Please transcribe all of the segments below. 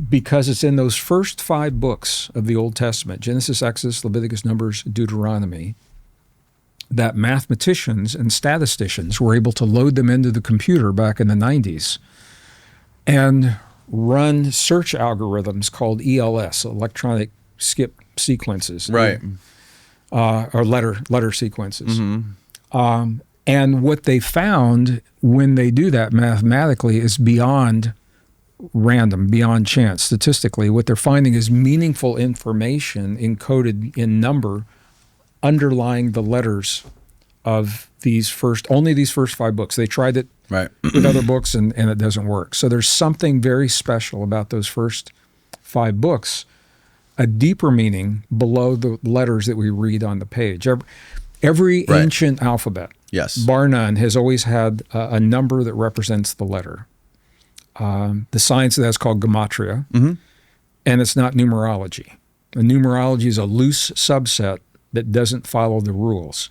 because it's in those first 5 books of the Old Testament, Genesis, Exodus, Leviticus, Numbers, Deuteronomy, that mathematicians and statisticians were able to load them into the computer back in the 90s and run search algorithms called ELS, electronic skip sequences, right, or letter sequences. And what they found when they do that mathematically is beyond random, beyond chance. Statistically, what they're finding is meaningful information encoded in number underlying the letters of only these first 5 books. They tried it with other books and it doesn't work. So there's something very special about those first 5 books, a deeper meaning below the letters that we read on the page. Every ancient alphabet, bar none, has always had a number that represents the letter. The science of that's called gematria, and it's not numerology. Numerology is a loose subset that doesn't follow the rules.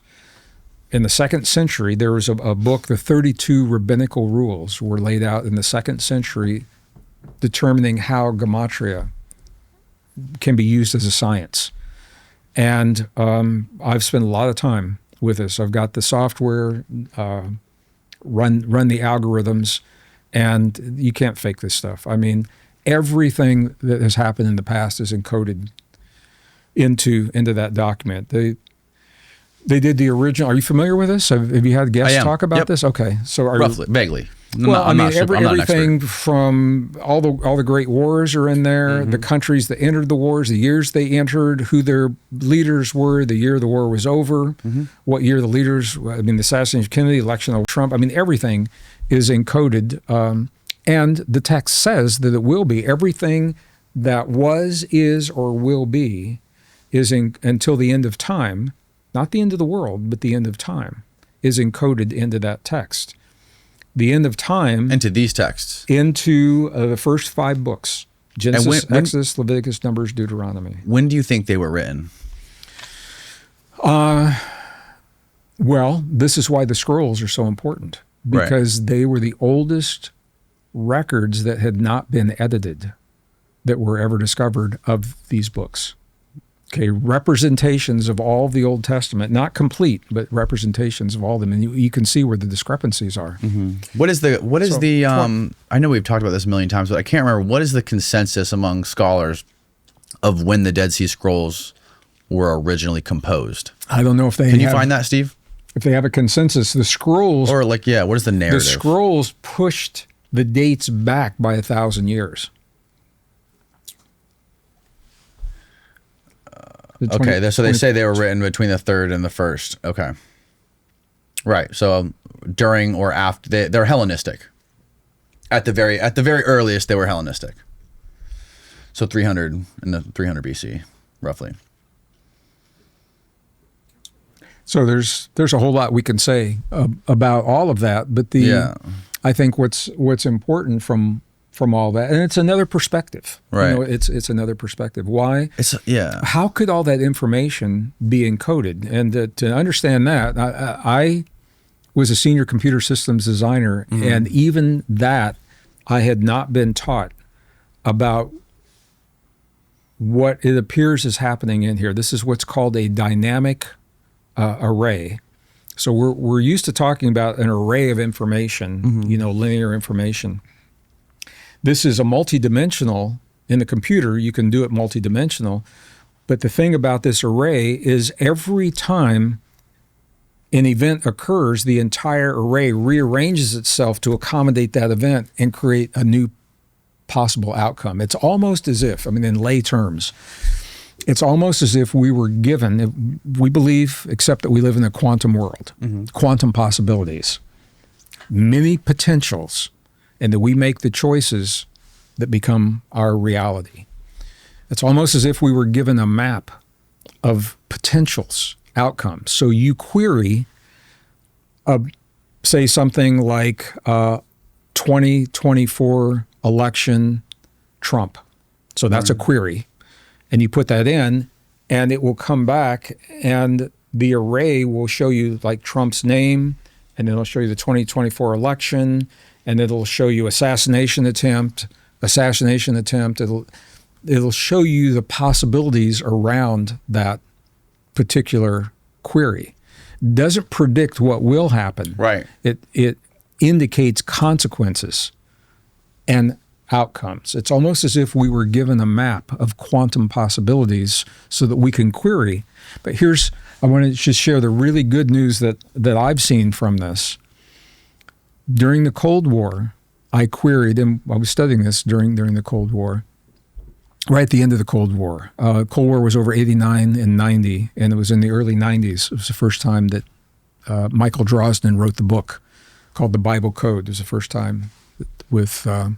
In the 2nd century, there was a book, the 32 Rabbinical Rules were laid out in the 2nd century, determining how gematria can be used as a science. And I've spent a lot of time with this. I've got the software, run the algorithms, and you can't fake this stuff. I mean, everything that has happened in the past is encoded into that document. They did the original. Are you familiar with this? Have you had guests talk about this? Okay, so roughly, vaguely. Everything from all the great wars are in there. The countries that entered the wars, the years they entered, who their leaders were, the year the war was over, what year the leaders. I mean, the assassination of Kennedy, election of Trump. I mean, everything is encoded, and the text says that it will be everything that was, is, or will be, is until the end of time. Not the end of the world, but the end of time is encoded into that text. The end of time. Into these texts. Into the first 5 books. Genesis, Exodus, Leviticus, Numbers, Deuteronomy. When do you think they were written? Well, this is why the scrolls are so important. Because they were the oldest records that had not been edited that were ever discovered of these books. Okay, representations of all the Old Testament, not complete, but representations of all of them, and you can see where the discrepancies are. What is the I know we've talked about this a million times, but I can't remember, what is the consensus among scholars of when the Dead Sea Scrolls were originally composed? I don't know if they Can you find that, Steve? If they have a consensus. The scrolls, or what is the narrative? The scrolls pushed the dates back by 1,000 years. Okay, so they say they were written between the 3rd and the 1st. Okay, right. So during or after, they're Hellenistic. At the very earliest, they were Hellenistic. So 300 BC, roughly. So there's a whole lot we can say about all of that, but I think what's important from all that, and it's another perspective. Right. You know, it's another perspective. Why? How could all that information be encoded? And to understand that, I was a senior computer systems designer, and even that, I had not been taught about what it appears is happening in here. This is what's called a dynamic array. So we're used to talking about an array of information, linear information. This is a multidimensional. In the computer, you can do it multidimensional. But the thing about this array is every time an event occurs, the entire array rearranges itself to accommodate that event and create a new possible outcome. It's almost as if, in lay terms, it's almost as if we were given, we believe, except that we live in a quantum world, quantum possibilities, many potentials, and that we make the choices that become our reality. It's almost as if we were given a map of potentials, outcomes. So you query, say something like 2024 election Trump. So that's a query. And you put that in, and it will come back, and the array will show you like Trump's name, and it'll show you the 2024 election, and it'll show you assassination attempt, assassination attempt. It'll show you the possibilities around that particular query. Doesn't predict what will happen. Right. It indicates consequences and outcomes. It's almost as if we were given a map of quantum possibilities so that we can query. But I want to just share the really good news that I've seen from this. During the Cold War, I queried, and I was studying this during the Cold War, right at the end of the Cold War. Cold War was over 89 and 90, and it was in the early 90s. It was the first time that Michael Drosnin wrote the book called The Bible Code. It was the first time with the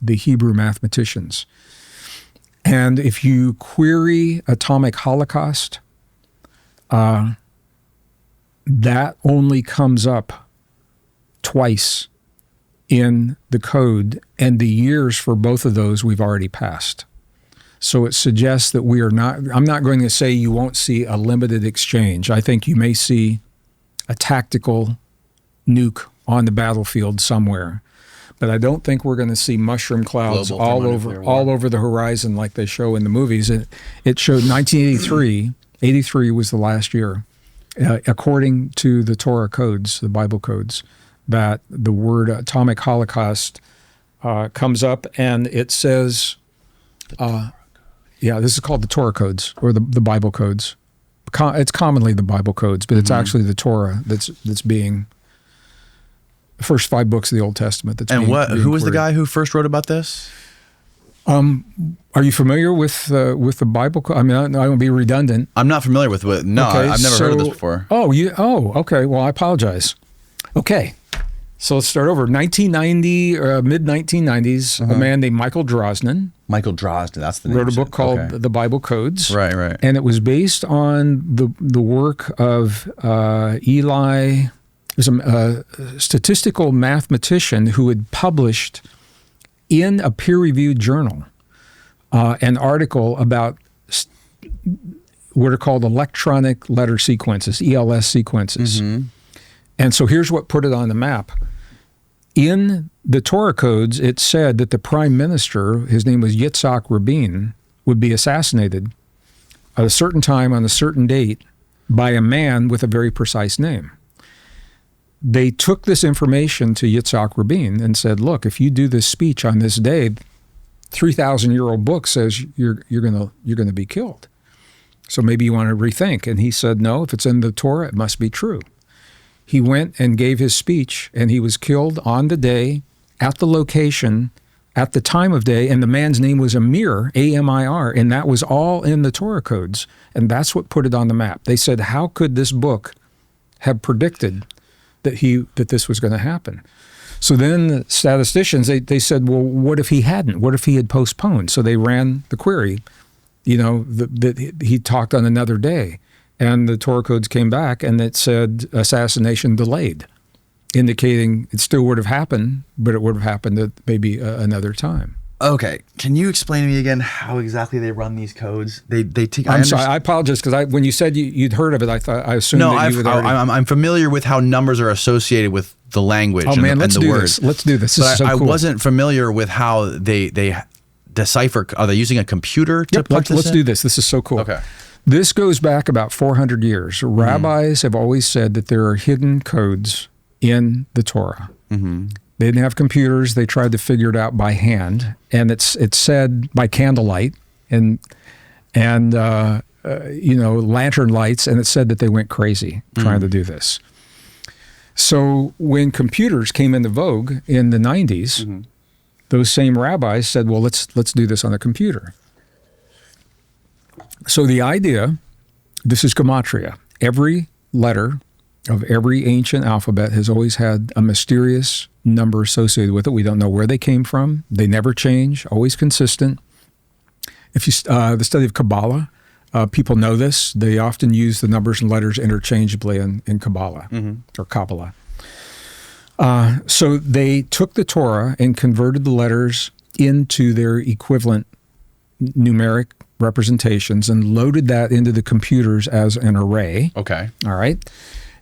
Hebrew mathematicians. And if you query atomic holocaust, that only comes up twice in the code, and the years for both of those we've already passed. So it suggests that we are not, I'm not going to say you won't see a limited exchange. I think you may see a tactical nuke on the battlefield somewhere. But I don't think we're going to see mushroom clouds all over the horizon like they show in the movies. It showed 1983. 83 was the last year, according to the Torah codes, the Bible codes, that the word atomic holocaust comes up, and it says, this is called the Torah codes or the Bible codes. It's commonly the Bible codes, but it's actually the Torah that's being. The first 5 books of the Old Testament. Who was the guy who first wrote about this? Are you familiar with the Bible? I mean, I won't be redundant. I'm not familiar with it. No, okay, I've never heard of this before. Okay. Well, I apologize. Okay. So let's start over. 1990, mid-1990s, a man named Michael Drosnin. Michael Drosnin, that's the name. Wrote a book called The Bible Codes. Right. And it was based on the work of Eli. There's a statistical mathematician who had published in a peer-reviewed journal an article about what are called electronic letter sequences, ELS sequences. Mm-hmm. And so here's what put it on the map. In the Torah codes, it said that the prime minister, his name was Yitzhak Rabin, would be assassinated at a certain time on a certain date by a man with a very precise name. They took this information to Yitzhak Rabin and said, look, if you do this speech on this day, 3,000-year-old book says you're gonna be killed. So maybe you want to rethink. And he said, no, if it's in the Torah, it must be true. He went and gave his speech, and he was killed on the day, at the location, at the time of day, and the man's name was Amir, A-M-I-R, and that was all in the Torah codes. And that's what put it on the map. They said, how could this book have predicted that this was going to happen? So then the statisticians, they said, well, what if he hadn't? What if he had postponed? So they ran the query, that he talked on another day. And the Torah codes came back, and it said assassination delayed, indicating it still would have happened, but it would have happened at maybe another time. Okay, can you explain to me again how exactly they run these codes? I'm sorry, I apologize, because when you said you'd heard of it, I assumed that you would already. I'm familiar with how numbers are associated with the language. Oh man, let's do this. Let's do this. This is so cool. I wasn't familiar with how they decipher. Are they using a computer to put this in? Let's do this. This is so cool. Okay. This goes back about 400 years. Rabbis have always said that there are hidden codes in the Torah. Mm-hmm. They didn't have computers. They tried to figure it out by hand, and it's said by candlelight and lantern lights, and it said that they went crazy trying to do this. So when computers came into vogue in the 90s, those same rabbis said, well, let's do this on a computer. So the idea, this is gematria. Every letter of every ancient alphabet has always had a mysterious number associated with it. We don't know where they came from. They never change, always consistent. If you the study of Kabbalah, people know this. They often use the numbers and letters interchangeably in Kabbalah or Kabbalah. So they took the Torah and converted the letters into their equivalent numeric representations and loaded that into the computers as an array. Okay. All right.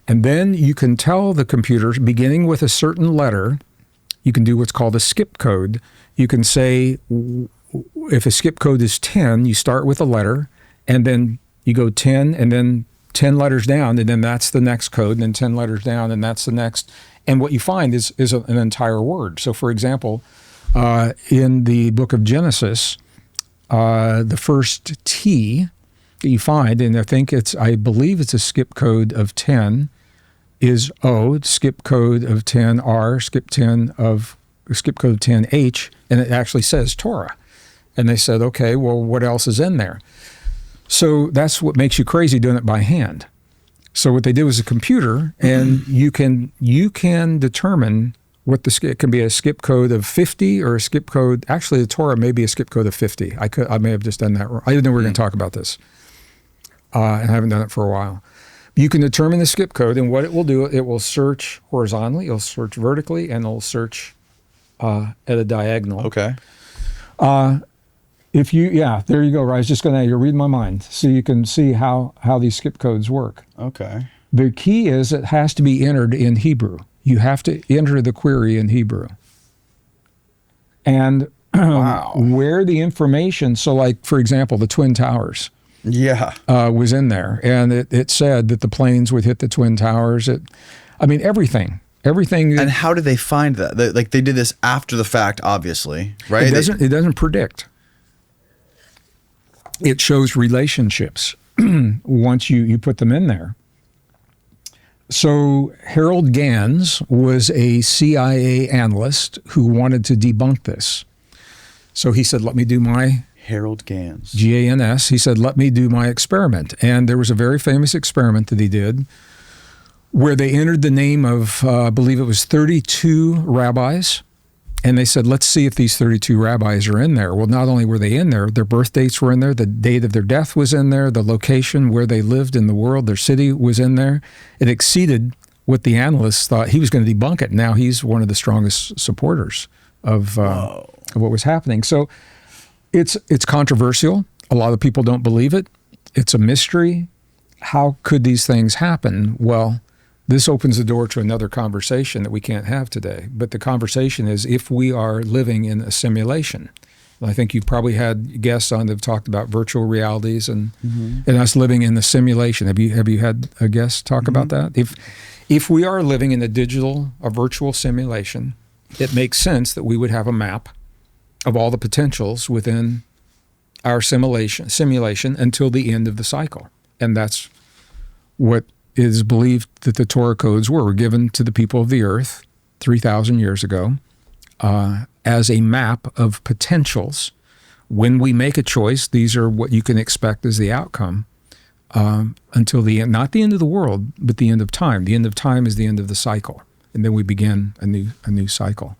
And then you can tell the computers, beginning with a certain letter, You can do what's called a skip code. You can say, if a skip code is 10, you start with a letter, and then you go 10, and then 10 letters down, and then that's the next code, and then 10 letters down, and that's the next. And what you find is an entire word. So, for example, in the book of Genesis, the first T that you find, and I believe it's a skip code of 10, is O, skip code of 10 R, skip code of 10 H, and it actually says Torah. And they said, okay, well, what else is in there? So that's what makes you crazy doing it by hand. So what they did was a computer, and you can determine what it can be a skip code of 50 or a skip code. Actually, the Torah may be a skip code of 50. I may have just done that wrong. I didn't know we were going to talk about this, and I haven't done it for a while. You can determine the skip code, and what it will do, it will search horizontally, it'll search vertically, and it'll search at a diagonal. Okay. There you go, right? I was just you're reading my mind. So you can see how these skip codes work. Okay. The key is it has to be entered in Hebrew. You have to enter the query in Hebrew. And wow. Where the information, so like, for example, the Twin Towers was in there. And it said that the planes would hit the Twin Towers. Everything. And how did they find that? They did this after the fact, obviously, right? It doesn't predict. It shows relationships once you put them in there. So Harold Gans was a CIA analyst who wanted to debunk this. So he said, let me do my... Harold Gans. Gans. He said, let me do my experiment. And there was a very famous experiment that he did where they entered the name of, I believe it was 32 rabbis. And they said, let's see if these 32 rabbis are in there. Well, not only were they in there, their birth dates were in there, the date of their death was in there, the location where they lived in the world, their city was in there. It exceeded what the analysts thought. He was going to debunk it. Now he's one of the strongest supporters of what was happening. So it's controversial. A lot of people don't believe it. It's a mystery. How could these things happen? Well, this opens the door to another conversation that we can't have today. But the conversation is if we are living in a simulation. I think you've probably had guests on that have talked about virtual realities and us living in the simulation. Have you had a guest talk about that? If we are living in a virtual simulation, it makes sense that we would have a map of all the potentials within our simulation until the end of the cycle. And that's what is believed that the Torah codes were given to the people of the earth 3,000 years ago as a map of potentials. When we make a choice, these are what you can expect as the outcome until the end, not the end of the world, but the end of time. The end of time is the end of the cycle. And then we begin a new cycle.